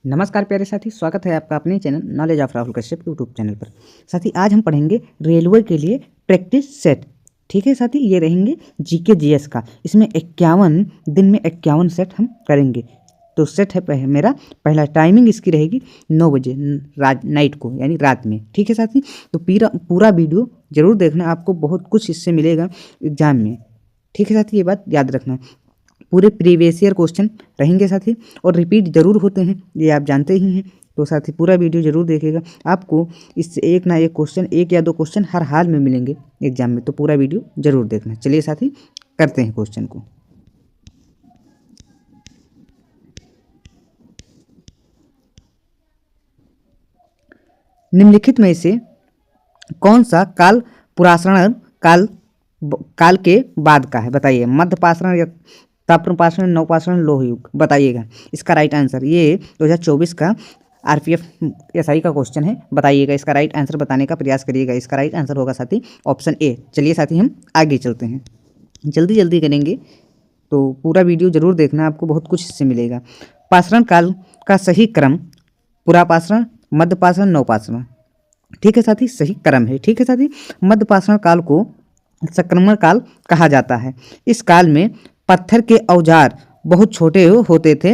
नमस्कार प्यारे साथी, स्वागत है आपका अपने channel knowledge of Rahul Kashyap YouTube channel पर। साथी आज हम पढ़ेंगे रेलवे के लिए प्रैक्टिस सेट। ठीक है साथी, ये रहेंगे जीके जीएस का। इसमें 51 दिन में 51 सेट हम करेंगे। तो सेट है मेरा पहला, टाइमिंग इसकी रहेगी 9 बजे नाइट को, यानी रात में। ठीक है साथी, तो पूरा वीडियो जरूर देखना, आपको बहुत कुछ इससे मिलेगा एग्जाम में। ठीक है साथी, ये बात याद रखना। पूरे प्रीवियस ईयर क्वेश्चन रहेंगे साथी, और रिपीट जरूर होते हैं, ये आप जानते ही हैं। तो साथी पूरा वीडियो जरूर देखिएगा, आपको इससे एक ना एक क्वेश्चन, एक या दो क्वेश्चन हर हाल में मिलेंगे एग्जाम में। तो पूरा वीडियो जरूर देखना। चलिए साथी करते हैं क्वेश्चन को। निम्नलिखित में से कौन सा काल पुरासरण काल के बाद का है, बताइए। मध्यपाषाण या ताम्रपाषाण, नवपाषाण, लोह युग, बताइएगा इसका राइट आंसर। ये 2024 का आरपीएफ एसआई का क्वेश्चन है, बताइएगा इसका राइट आंसर बताने का प्रयास करिएगा। इसका राइट आंसर होगा साथी ऑप्शन ए। चलिए साथी हम आगे चलते हैं, जल्दी जल्दी करेंगे, तो पूरा वीडियो जरूर देखना, आपको बहुत कुछ इससे मिलेगा। पाषाण काल का सही क्रम पुरापाषाण, मध्यपाषाण, नवपाषाण। ठीक है साथी, सही क्रम है। ठीक है साथी, मध्यपाषाण काल को संक्रमण काल कहा जाता है। इस काल में पत्थर के औजार बहुत छोटे होते थे,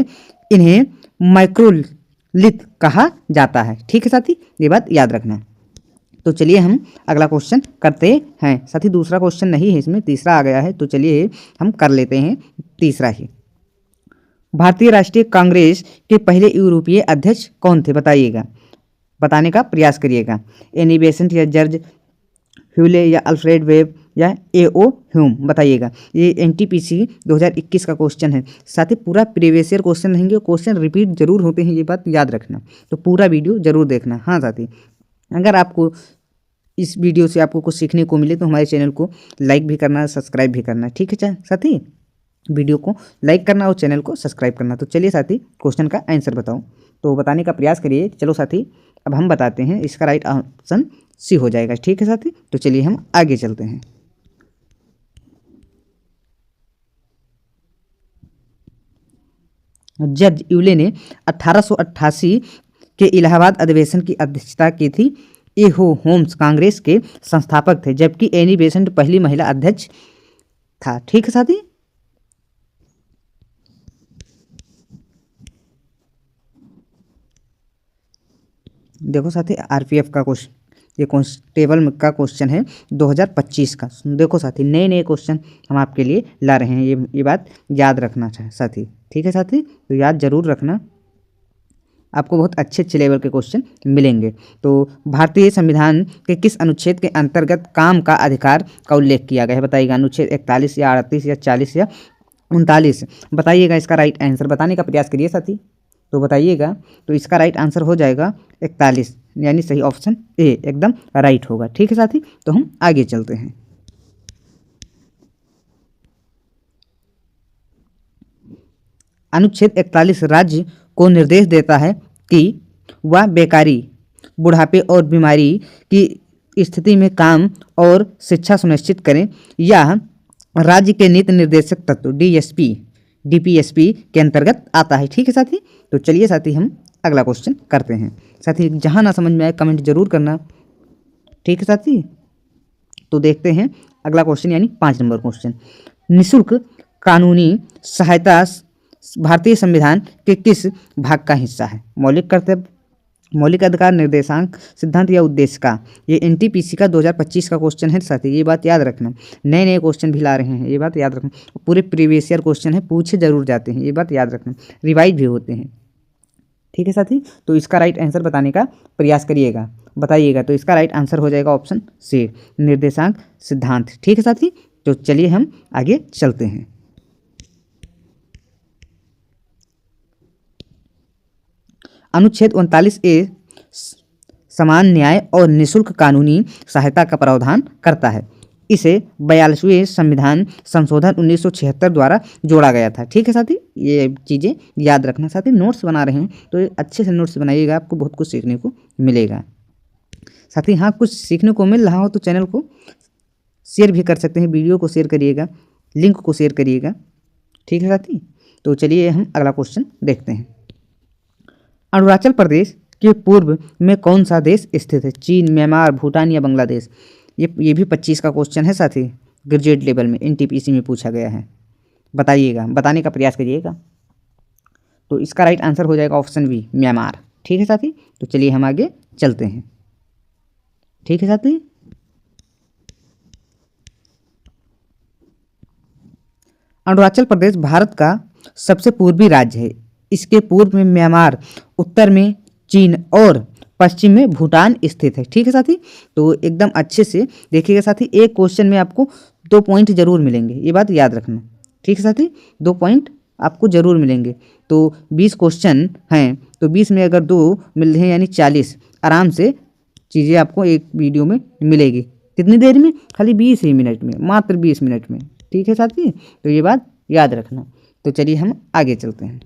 इन्हें माइक्रोलिथ कहा जाता है। ठीक है साथी, ये बात याद रखना। तो चलिए हम अगला क्वेश्चन करते हैं साथी। दूसरा क्वेश्चन नहीं है इसमें, तीसरा आ गया है, तो चलिए हम कर लेते हैं तीसरा ही। भारतीय राष्ट्रीय कांग्रेस के पहले यूरोपीय अध्यक्ष कौन थे, बताइएगा, बताने का प्रयास करिएगा। एनी बेसेंट या जॉर्ज ह्यूले या अल्फ्रेड वेब या A.O. ह्यूम, बताइएगा। ये एनटीपीसी 2021 का क्वेश्चन है साथी। पूरा प्रीवियस ईयर क्वेश्चन रहेंगे, क्वेश्चन रिपीट जरूर होते हैं, ये बात याद रखना। तो पूरा वीडियो जरूर देखना। हाँ साथी, अगर आपको इस वीडियो से आपको कुछ सीखने को मिले तो हमारे चैनल को लाइक भी करना, सब्सक्राइब भी करना। ठीक है साथी, वीडियो को लाइक करना और चैनल को सब्सक्राइब करना। तो चलिए साथी क्वेश्चन का आंसर बताओ, तो बताने का प्रयास करिए। चलो साथी अब हम बताते हैं, इसका राइट ऑप्शन सी हो जाएगा। ठीक है साथी, तो चलिए हम आगे चलते हैं। जज यूले ने 1888 के इलाहाबाद अधिवेशन की अध्यक्षता की थी। A.O. होम्स कांग्रेस के संस्थापक थे, जबकि एनी बेसेंट पहली महिला अध्यक्ष था। ठीक है साथी, देखो साथी आरपीएफ का क्वेश्चन, ये कांस्टेबल का क्वेश्चन है 2025 का। देखो साथी नए नए क्वेश्चन हम आपके लिए ला रहे हैं, ये बात याद रखना चाहिए साथी। ठीक है साथी, तो याद जरूर रखना, आपको बहुत अच्छे अच्छे लेवल के क्वेश्चन मिलेंगे। तो भारतीय संविधान के किस अनुच्छेद के अंतर्गत काम का अधिकार का उल्लेख किया गया है, बताइएगा। अनुच्छेद 41 या 38 या 40 या 39, बताइएगा इसका राइट आंसर बताने का प्रयास करिए साथी। तो बताइएगा, तो इसका राइट आंसर हो जाएगा 41, यानी सही ऑप्शन ए एकदम राइट होगा। ठीक है साथी, तो हम आगे चलते हैं। अनुच्छेद 41 राज्य को निर्देश देता है कि वह बेकारी, बुढ़ापे और बीमारी की स्थिति में काम और शिक्षा सुनिश्चित करें। यह राज्य के नीति निर्देशक तत्व DPSP के अंतर्गत आता है। ठीक है साथी, तो चलिए साथी हम अगला क्वेश्चन करते हैं। साथी जहां ना समझ में आए कमेंट जरूर करना। ठीक है साथी, तो देखते हैं अगला क्वेश्चन, यानी 5 नंबर क्वेश्चन। निःशुल्क कानूनी सहायता भारतीय संविधान के किस भाग का हिस्सा है? मौलिक कर्तव्य, मौलिक अधिकार, निर्देशांक, सिद्धांत या उद्देश्य का। ये एनटीपीसी का 2025 का क्वेश्चन है साथी, ये बात याद रखना। नए नए क्वेश्चन भी ला रहे हैं, ये बात याद रखना। पूरे प्रीवियस ईयर क्वेश्चन है, पूछे जरूर जाते हैं, ये बात याद रखना, रिवाइज भी होते हैं। ठीक है साथी, तो इसका राइट आंसर बताने का प्रयास करिएगा, बताइएगा। तो इसका राइट आंसर हो जाएगा ऑप्शन सी, निर्देशांक, सिद्धांत। ठीक है साथी, तो चलिए हम आगे चलते हैं। अनुच्छेद 39A समान न्याय और निःशुल्क कानूनी सहायता का प्रावधान करता है। इसे 42वें संविधान संशोधन 1976 द्वारा जोड़ा गया था। ठीक है साथी, ये चीज़ें याद रखना साथी। नोट्स बना रहे हैं तो अच्छे से नोट्स बनाइएगा, आपको बहुत कुछ सीखने को मिलेगा साथी। हाँ, कुछ सीखने को मिल रहा हो तो चैनल को शेयर भी कर सकते हैं, वीडियो को शेयर करिएगा, लिंक को शेयर करिएगा। ठीक है साथी, तो चलिए हम अगला क्वेश्चन देखते हैं। अरुणाचल प्रदेश के पूर्व में कौन सा देश स्थित है? चीन, म्यांमार, भूटान या बांग्लादेश? ये भी 25 का क्वेश्चन है साथी, ग्रेजुएट लेवल में एनटीपीसी में पूछा गया है। बताइएगा, बताने का प्रयास करिएगा। तो इसका राइट आंसर हो जाएगा ऑप्शन बी, म्यांमार। ठीक है साथी, तो चलिए हम आगे चलते हैं। ठीक है साथी, अरुणाचल प्रदेश भारत का सबसे पूर्वी राज्य है। इसके पूर्व में म्यांमार, उत्तर में चीन और पश्चिम में भूटान स्थित है। ठीक है साथी, तो एकदम अच्छे से देखिएगा साथी, एक क्वेश्चन में आपको 2 पॉइंट जरूर मिलेंगे, ये बात याद रखना। ठीक है साथी, 2 पॉइंट आपको जरूर मिलेंगे। तो 20 क्वेश्चन हैं, तो 20 में अगर 2 मिल रहे हैं यानी 40 आराम से चीज़ें आपको एक वीडियो में मिलेगी। कितनी देर में? खाली 20 ही मिनट में, मात्र 20 मिनट में। ठीक है साथी, तो ये बात याद रखना। तो चलिए हम आगे चलते हैं।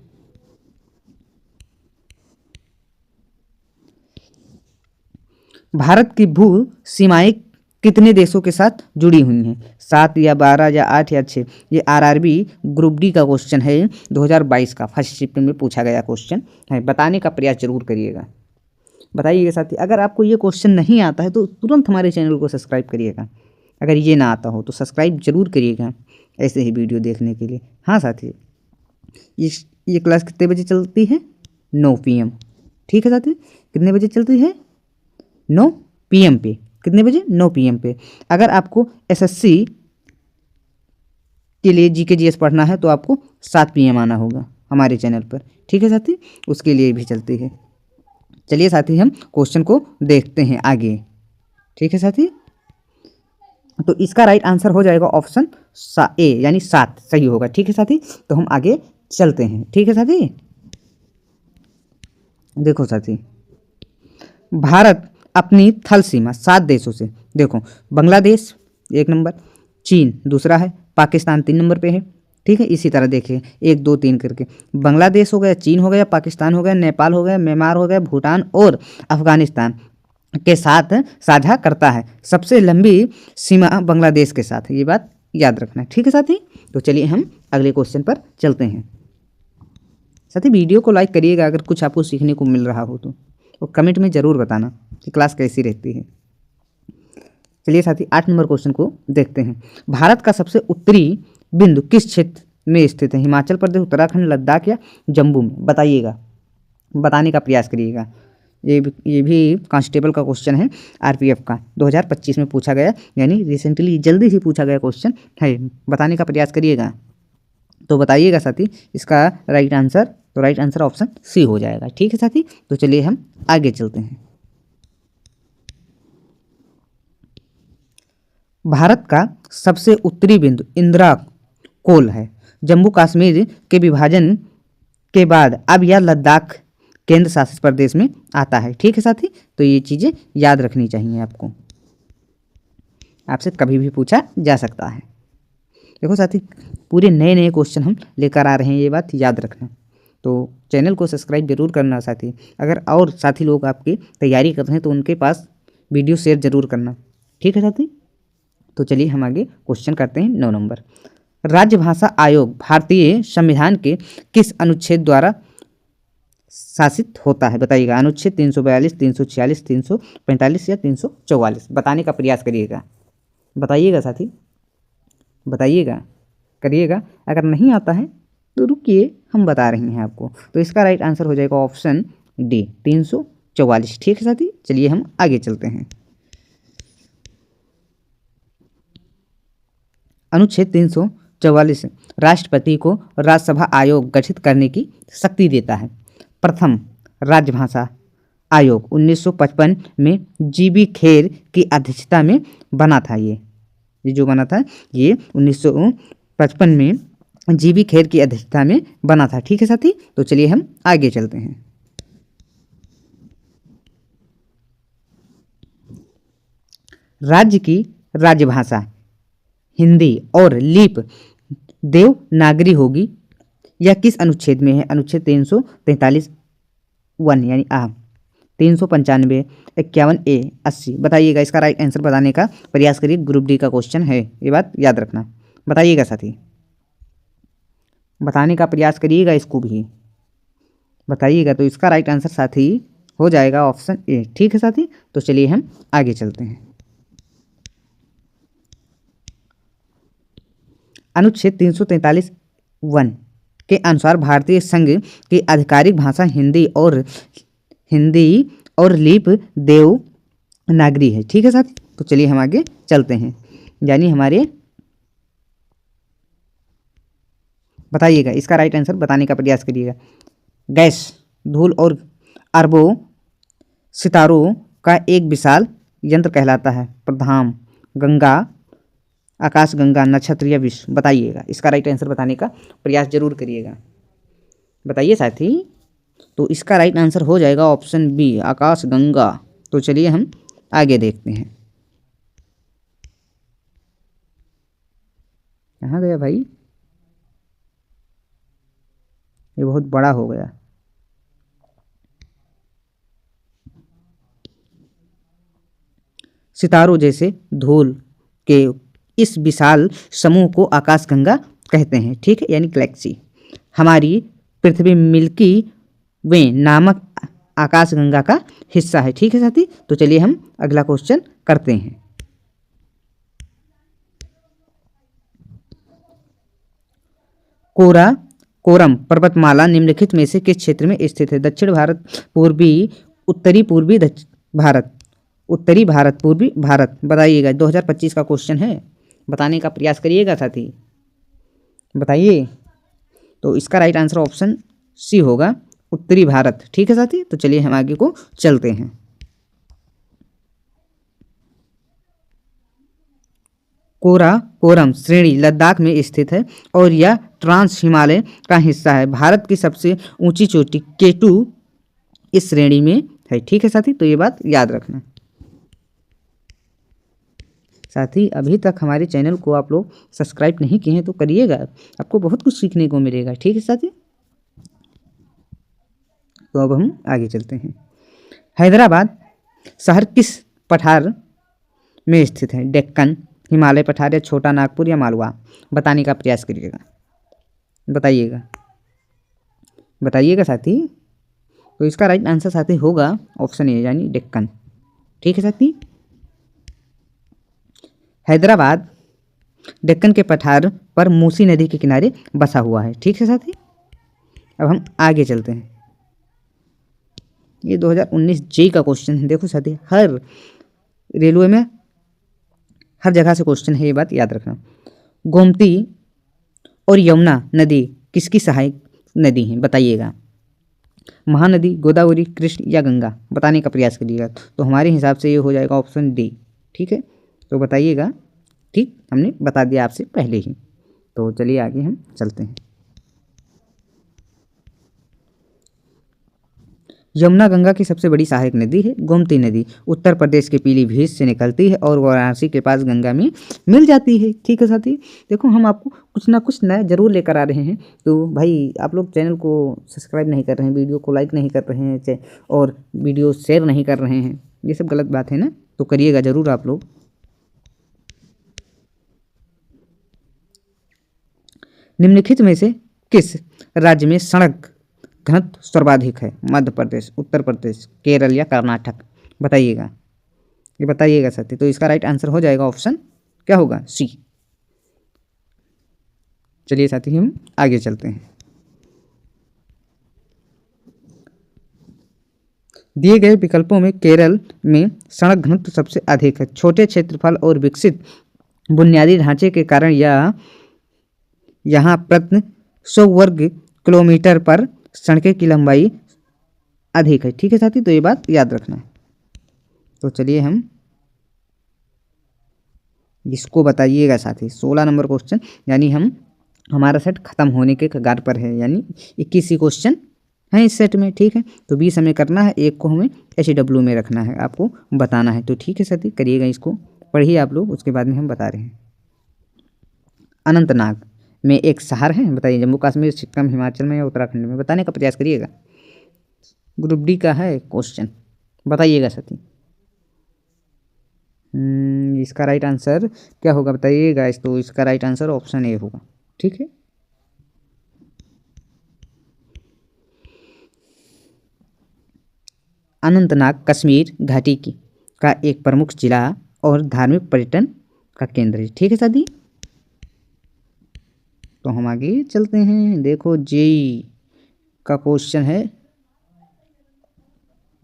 भारत की भू सीमाएं कितने देशों के साथ जुड़ी हुई हैं? 7 या 12 या 8 या 6? ये आरआरबी ग्रुप डी का क्वेश्चन है, 2022 का फर्स्ट शिफ्ट में पूछा गया क्वेश्चन है। बताने का प्रयास जरूर करिएगा। बताइएगा साथी, अगर आपको ये क्वेश्चन नहीं आता है तो तुरंत हमारे चैनल को सब्सक्राइब करिएगा। अगर ये ना आता हो तो सब्सक्राइब जरूर करिएगा ऐसे ही वीडियो देखने के लिए। हाँ साथी, ये क्लास कितने बजे चलती है? 9 PM। ठीक है साथी, कितने बजे चलती है? 9 PM पे। कितने बजे? 9 PM पे। अगर आपको SSC के लिए GK GS पढ़ना है तो आपको 7 PM आना होगा हमारे चैनल पर। ठीक है साथी, उसके लिए भी चलती है। चलिए साथी, हम क्वेश्चन को देखते हैं आगे। ठीक है साथी, तो इसका राइट आंसर हो जाएगा ऑप्शन ए यानी 7 सही होगा। ठीक है साथी, तो हम आगे चलते हैं। ठीक है साथी, देखो साथी, भारत अपनी थल सीमा 7 देशों से, देखो बांग्लादेश 1 नंबर, चीन दूसरा है, पाकिस्तान 3 नंबर पे है। ठीक है, इसी तरह देखिए 1 2 3 करके बांग्लादेश हो गया, चीन हो गया, पाकिस्तान हो गया, नेपाल हो गया, म्यांमार हो गया, भूटान और अफगानिस्तान के साथ साझा करता है। सबसे लंबी सीमा बांग्लादेश के साथ, ये बात याद रखना है। ठीक है साथी, तो चलिए हम अगले क्वेश्चन पर चलते हैं। साथी, वीडियो को लाइक करिएगा अगर कुछ आपको सीखने को मिल रहा हो तो, और कमेंट में ज़रूर बताना कि क्लास कैसी रहती है। चलिए साथी, 8 नंबर क्वेश्चन को देखते हैं। भारत का सबसे उत्तरी बिंदु किस क्षेत्र में स्थित है? हिमाचल प्रदेश, उत्तराखंड, लद्दाख या जम्मू में? बताइएगा, बताने का प्रयास करिएगा। ये भी कांस्टेबल का क्वेश्चन है, RPF का 2025 में पूछा गया, यानी रिसेंटली जल्दी ही पूछा गया क्वेश्चन है। बताने का प्रयास करिएगा। तो बताइएगा साथी इसका राइट आंसर, तो राइट आंसर ऑप्शन सी हो जाएगा। ठीक है साथी, तो चलिए हम आगे चलते हैं। भारत का सबसे उत्तरी बिंदु इंदिरा कोल है। जम्मू कश्मीर के विभाजन के बाद अब यह लद्दाख केंद्र शासित प्रदेश में आता है। ठीक है साथी, तो ये चीज़ें याद रखनी चाहिए आपको, आपसे कभी भी पूछा जा सकता है। देखो साथी, पूरे नए नए क्वेश्चन हम लेकर आ रहे हैं, ये बात याद रखना। तो चैनल को सब्सक्राइब जरूर करना साथी। अगर और साथी लोग आपकी तैयारी कर रहे हैं तो उनके पास वीडियो शेयर जरूर करना। ठीक है साथी, तो चलिए हम आगे क्वेश्चन करते हैं। 9 नंबर, राज्य भाषा आयोग भारतीय संविधान के किस अनुच्छेद द्वारा शासित होता है? बताइएगा, अनुच्छेद 342, 346, 345 या 344? बताने का प्रयास करिएगा। बताइएगा साथी, बताइएगा, करिएगा। अगर नहीं आता है तो रुकिए, हम बता रहे हैं आपको। तो इसका राइट आंसर हो जाएगा ऑप्शन डी, 344। ठीक है साथी, चलिए हम आगे चलते हैं। अनुच्छेद 344 राष्ट्रपति को राज्यसभा आयोग गठित करने की शक्ति देता है। प्रथम राजभाषा आयोग 1955 में जीबी खेर की अध्यक्षता में बना था। ये जो बना था ये 1955 में जीबी खेर की अध्यक्षता में बना था। ठीक है साथी, तो चलिए हम आगे चलते हैं। राज्य की राजभाषा हिंदी और लीप देवनागरी होगी। यह किस अनुच्छेद में है? अनुच्छेद 343 1 यानी 395, 51A, 80। बताइएगा, इसका राइट आंसर बताने का प्रयास करिए। ग्रुप डी का क्वेश्चन है, ये बात याद रखना। बताइएगा साथी, बताने का प्रयास करिएगा इसको भी। बताइएगा। तो इसका राइट आंसर साथी हो जाएगा ऑप्शन ए। ठीक है साथी, तो चलिए हम आगे चलते हैं। अनुच्छेद 343(1) के अनुसार भारतीय संघ की आधिकारिक भाषा हिंदी और लिपि देवनागरी है। ठीक है साथी, तो चलिए हम आगे चलते हैं। यानी हमारे बताइएगा, इसका राइट आंसर बताने का प्रयास करिएगा। गैस, धूल और अरबों सितारों का एक विशाल यंत्र कहलाता है। प्रधान, गंगा, आकाश गंगा, नक्षत्र या विश्व। बताइएगा, इसका राइट आंसर बताने का प्रयास जरूर करिएगा। बताइए साथी। तो इसका राइट आंसर हो जाएगा ऑप्शन बी, आकाश गंगा। तो चलिए हम आगे देखते हैं। कहाँ गया भाई, ये बहुत बड़ा हो गया। सितारों जैसे धूल के इस विशाल समूह को आकाशगंगा कहते हैं। ठीक है, यानी गैलेक्सी। हमारी पृथ्वी मिल्की वे नामक आकाशगंगा का हिस्सा है। ठीक है साथी, तो चलिए हम अगला क्वेश्चन करते हैं। कोरम पर्वतमाला निम्नलिखित में से किस क्षेत्र में स्थित है? दक्षिण भारत, उत्तरी भारत, पूर्वी भारत। बताइएगा, 2025 का क्वेश्चन है, बताने का प्रयास करिएगा साथी। बताइए। तो इसका राइट आंसर ऑप्शन सी होगा, उत्तरी भारत। ठीक है साथी, तो चलिए हम आगे को चलते हैं। कोरम श्रेणी लद्दाख में स्थित है और यह ट्रांस हिमालय का हिस्सा है। भारत की सबसे ऊंची चोटी K2 इस श्रेणी में है। ठीक है साथी, तो ये बात याद रखना। साथी, अभी तक हमारे चैनल को आप लोग सब्सक्राइब नहीं किए हैं तो करिएगा, आपको बहुत कुछ सीखने को मिलेगा। ठीक है साथी, तो अब हम आगे चलते हैं। हैदराबाद शहर किस पठार में स्थित है? डेक्कन, हिमालय पठार या छोटा नागपुर या मालवा। बताने का प्रयास करिएगा। बताइएगा साथी। तो इसका राइट आंसर साथी होगा ऑप्शन ए, यानी डेक्कन। ठीक है साथी। हैदराबाद डेक्कन के पठार पर मूसी नदी के किनारे बसा हुआ है। ठीक है साथी, अब हम आगे चलते हैं। ये 2019 जेईई का क्वेश्चन है। देखो साथी, हर रेलवे में हर जगह से क्वेश्चन है, ये बात याद रखना। गोमती और यमुना नदी किसकी सहायक नदी हैं? बताइएगा। महानदी, गोदावरी, कृष्ण या गंगा। बताने का प्रयास करिएगा। तो हमारे हिसाब से ये हो जाएगा ऑप्शन डी। ठीक है, तो बताइएगा। ठीक, हमने बता दिया आपसे पहले ही। तो चलिए आगे हम चलते हैं। यमुना गंगा की सबसे बड़ी सहायक नदी है। गोमती नदी उत्तर प्रदेश के पीलीभीत से निकलती है और वाराणसी के पास गंगा में मिल जाती है। ठीक है साथी, देखो हम आपको कुछ ना कुछ नया जरूर लेकर आ रहे हैं। तो भाई, आप लोग चैनल को सब्सक्राइब नहीं कर रहे हैं, वीडियो को लाइक नहीं कर रहे हैं और वीडियो शेयर नहीं कर रहे हैं, ये सब गलत बात है ना, तो करिएगा ज़रूर आप लोग। निम्नलिखित में से किस राज्य में सड़क घनत्व सर्वाधिक है? मध्य प्रदेश, उत्तर प्रदेश, केरल या कर्नाटक। बताइएगा, ये बताइएगा साथी। तो इसका राइट आंसर हो जाएगा ऑप्शन क्या होगा? सी। चलिए साथी, हम आगे चलते हैं। दिए गए विकल्पों में केरल में सड़क घनत्व सबसे अधिक है। छोटे क्षेत्रफल और विकसित बुनियादी ढांचे के कारण यहाँ प्रति 100 वर्ग किलोमीटर पर सड़कें की लंबाई अधिक है। ठीक है साथी, तो ये बात याद रखना है। तो चलिए हम इसको बताइएगा साथी। 16 नंबर क्वेश्चन, यानी हमारा सेट खत्म होने के कगार पर है, यानी 21 ही क्वेश्चन हैं इस सेट में। ठीक है, तो 20 हमें करना है, एक को हमें HW में रखना है, आपको बताना है। तो ठीक है साथी, करिएगा, इसको पढ़िए आप लोग, उसके बाद में हम बता रहे हैं। अनंतनाग में एक शहर है। बताइए, जम्मू कश्मीर, सिक्किम, हिमाचल में या उत्तराखंड में। बताने का प्रयास करिएगा। ग्रुप डी का है क्वेश्चन, बताइएगा साथी। इसका राइट आंसर क्या होगा? बताइएगा। तो इसका राइट आंसर ऑप्शन ए होगा। ठीक है, अनंतनाग कश्मीर घाटी की का एक प्रमुख जिला और धार्मिक पर्यटन का केंद्र है। ठीक है साथी, तो हम आगे चलते हैं। देखो जेई का क्वेश्चन है,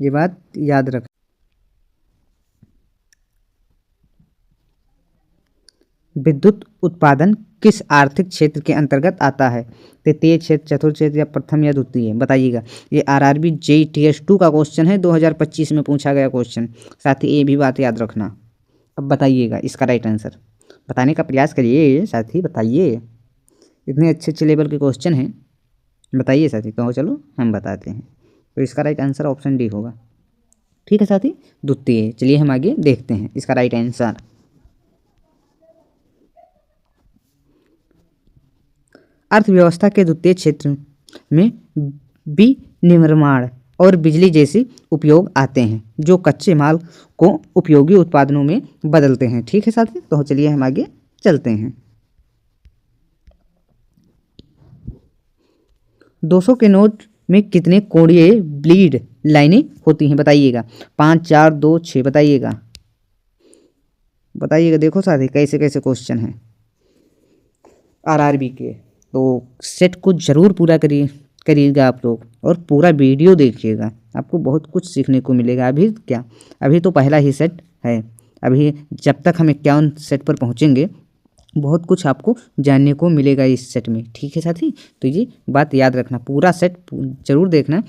ये बात याद रख। विद्युत उत्पादन किस आर्थिक क्षेत्र के अंतर्गत आता है? तृतीय क्षेत्र, चतुर्थ क्षेत्र या प्रथम या द्वितीय? बताइएगा। ये आरआरबी जेई TS2 का क्वेश्चन है, 2025 में पूछा गया क्वेश्चन। साथ ही ये भी बात याद रखना। अब बताइएगा इसका राइट आंसर बताने का प्रयास करिए साथी, बताइए। इतने अच्छे अच्छे लेवल के क्वेश्चन हैं, बताइए साथी। तो चलो हम बताते हैं। तो इसका राइट आंसर ऑप्शन डी होगा। ठीक है साथी, द्वितीय। चलिए हम आगे देखते हैं इसका राइट आंसर। अर्थव्यवस्था के द्वितीय क्षेत्र में विनिर्माण और बिजली जैसे उपयोग आते हैं जो कच्चे माल को उपयोगी उत्पादनों में बदलते हैं। ठीक है साथी, तो चलिए हम आगे चलते हैं। 200 के नोट में कितने कोणीय ब्लीड लाइनें होती हैं? बताइएगा। 5, 4, 2, 6? बताइएगा, बताइएगा। देखो साथी कैसे कैसे क्वेश्चन हैं आरआरबी के, तो सेट को ज़रूर पूरा करिएगा आप लोग, और पूरा वीडियो देखिएगा। आपको बहुत कुछ सीखने को मिलेगा। अभी तो पहला ही सेट है। अभी जब तक हम 51 सेट पर पहुंचेंगे, बहुत कुछ आपको जानने को मिलेगा इस सेट में। ठीक है साथी, तो ये बात याद रखना, पूरा सेट ज़रूर देखना।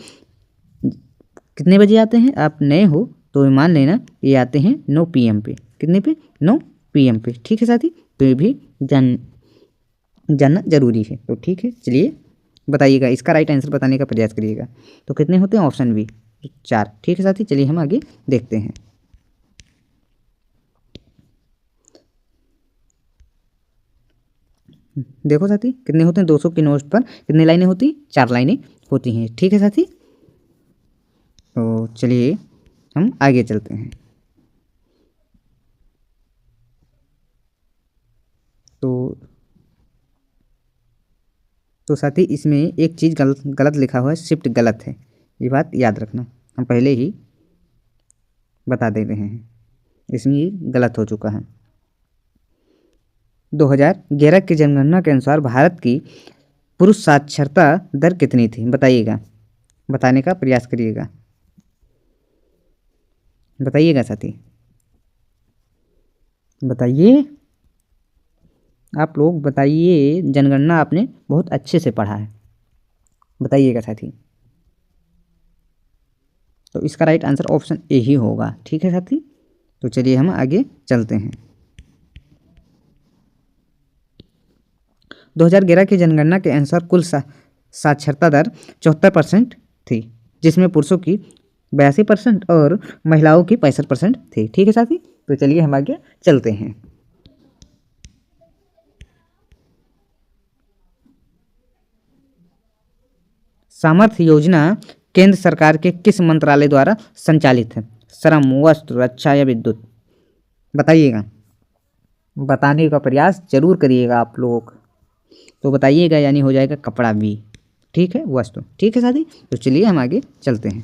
कितने बजे आते हैं? आप नए हो तो मान लेना ये आते हैं 9 PM पे। कितने पे? 9 PM पे। ठीक है साथी, तो ये भी जानना जरूरी है। तो ठीक है, चलिए बताइएगा। इसका राइट आंसर बताने का प्रयास करिएगा। तो कितने होते हैं? Option B 4। ठीक है साथी, चलिए हम आगे देखते हैं। देखो साथी कितने होते हैं? 200 के नोट पर कितनी लाइनें होती? 4 लाइनें होती हैं। ठीक है साथी, तो चलिए हम आगे चलते हैं। तो साथी इसमें एक चीज़ गलत लिखा हुआ है, शिफ्ट गलत है। ये बात याद रखना, हम पहले ही बता दे रहे हैं, इसमें ये गलत हो चुका है। 2011 की जनगणना के अनुसार भारत की पुरुष साक्षरता दर कितनी थी? बताइएगा, बताने का प्रयास करिएगा। बताइएगा साथी, बताइए। आप लोग बताइए, जनगणना आपने बहुत अच्छे से पढ़ा है, बताइएगा साथी। तो इसका राइट आंसर ऑप्शन ए ही होगा। ठीक है साथी, तो चलिए हम आगे चलते हैं। 2011 की जनगणना के अनुसार कुल साक्षरता दर 74% थी, जिसमें पुरुषों की 82% और महिलाओं की 65% थी। ठीक है साथी, तो चलिए हम आगे चलते हैं। सामर्थ्य योजना केंद्र सरकार के किस मंत्रालय द्वारा संचालित है? श्रम, वस्त्र, रक्षा या विद्युत? बताइएगा, बताने का प्रयास जरूर करिएगा आप लोग। तो बताइएगा, यानी हो जाएगा कपड़ा भी। ठीक है, वस्त्र। ठीक है साथी, तो चलिए हम आगे चलते हैं।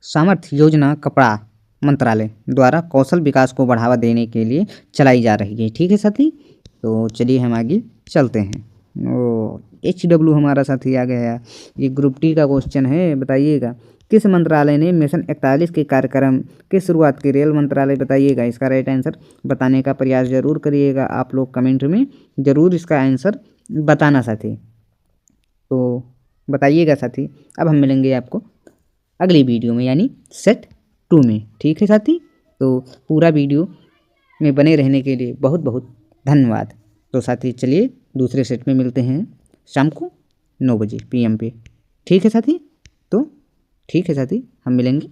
सामर्थ्य योजना कपड़ा मंत्रालय द्वारा कौशल विकास को बढ़ावा देने के लिए चलाई जा रही है। ठीक है साथी, तो चलिए हम आगे चलते हैं। HW हमारा साथी आ गया। ये ग्रुप डी का क्वेश्चन है। बताइएगा, किस मंत्रालय ने मिशन 41 के कार्यक्रम की शुरुआत की? रेल मंत्रालय। बताइएगा, इसका राइट आंसर बताने का प्रयास जरूर करिएगा। आप लोग कमेंट में जरूर इसका आंसर बताना साथी। तो बताइएगा साथी। अब हम मिलेंगे आपको अगली वीडियो में, यानी सेट 2 में। ठीक है साथी, तो पूरा वीडियो में बने रहने के लिए बहुत बहुत धन्यवाद। तो साथी चलिए दूसरे सेट में मिलते हैं शाम को 9 बजे PM पे। ठीक है साथी, तो ठीक है साथी, हम मिलेंगे